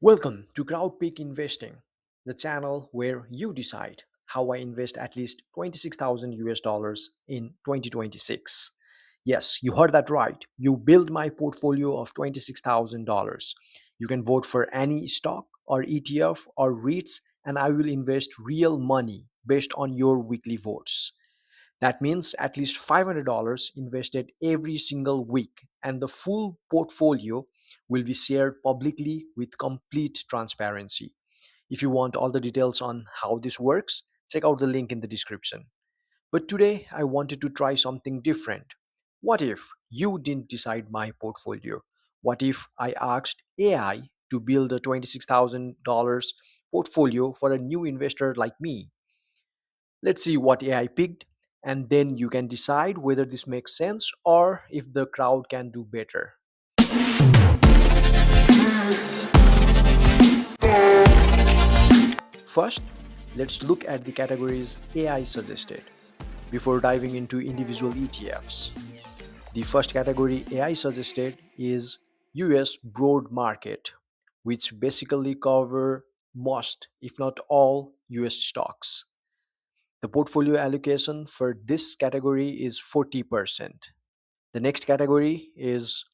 Welcome to CrowdPick Investing, the channel where you decide how I invest at least 26,000 US dollars in 2026. Yes, you heard that right. You build my portfolio of $26,000. You can vote for any stock or ETF or REITs, and I will invest real money based on your weekly votes. That means at least $500 invested every single week, and the full portfolio will be shared publicly with complete transparency. If you want all the details on how this works, check out the link in the description. But today, I wanted to try something different. What if you didn't decide my portfolio? What if I asked AI to build a $26,000 portfolio for a new investor like me? Let's see what AI picked, and then you can decide whether this makes sense or if the crowd can do better. First, let's look at the categories AI suggested before diving into individual ETFs. The first category AI suggested is US broad market, which basically cover most, if not all, US stocks. The portfolio allocation for this category is 40%. The next category is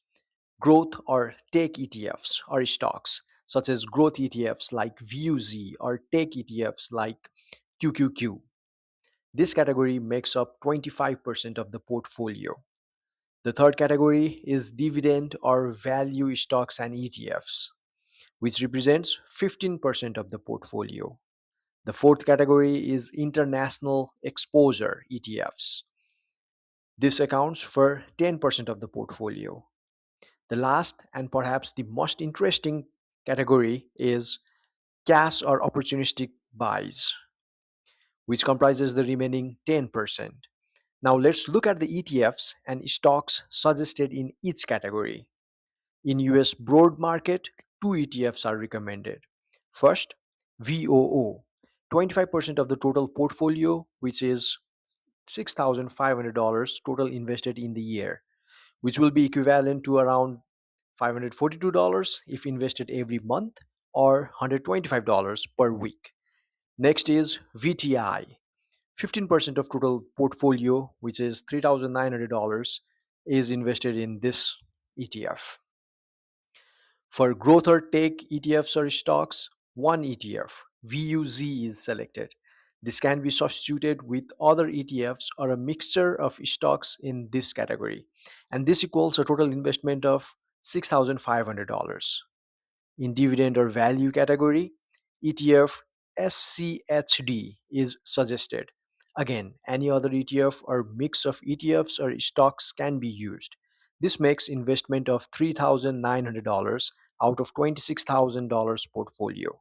growth or tech ETFs or stocks, such as growth ETFs like VUZ or tech ETFs like QQQ. This category makes up 25% of the portfolio. The third category is dividend or value stocks and ETFs, which represents 15% of the portfolio. The fourth category is international exposure ETFs. This accounts for 10% of the portfolio. The last and perhaps the most interesting category is cash or opportunistic buys, which comprises the remaining 10%. Now let's look at the ETFs and stocks suggested in each category. In US broad market, two ETFs are recommended. First, VOO, 25% of the total portfolio, which is $6,500 total invested in the year, which will be equivalent to around $542 if invested every month or $125 per week. Next is VTI, 15% of total portfolio, which is $3,900, is invested in this ETF. For growth or tech ETFs or stocks, one ETF, VUZ, is selected. This can be substituted with other ETFs or a mixture of stocks in this category, and this equals a total investment of $6,500. In dividend or value category, ETF SCHD is suggested. Again, any other ETF or mix of ETFs or stocks can be used. This makes investment of $3,900 out of $26,000 portfolio.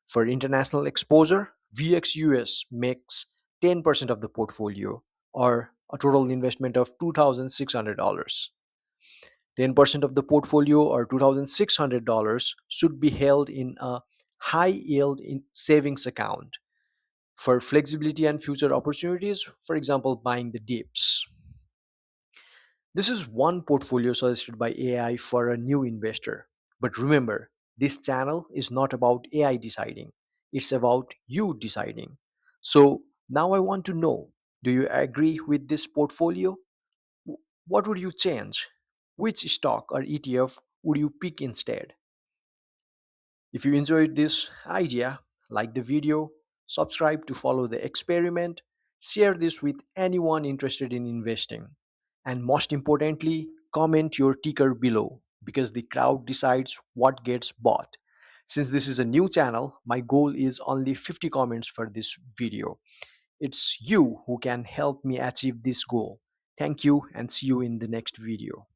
For international exposure, VXUS makes 10% of the portfolio or a total investment of $2,600. 10% of the portfolio or $2,600 should be held in a high yield in savings account for flexibility and future opportunities, for example, buying the dips. This is one portfolio suggested by AI for a new investor. But remember, this channel is not about AI deciding, it's about you deciding. So now I want to know, do you agree with this portfolio? What would you change? Which stock or ETF would you pick instead? If you enjoyed this idea, like the video, subscribe to follow the experiment, share this with anyone interested in investing, and most importantly, comment your ticker below because the crowd decides what gets bought. Since this is a new channel, my goal is only 50 comments for this video. It's you who can help me achieve this goal. Thank you and see you in the next video.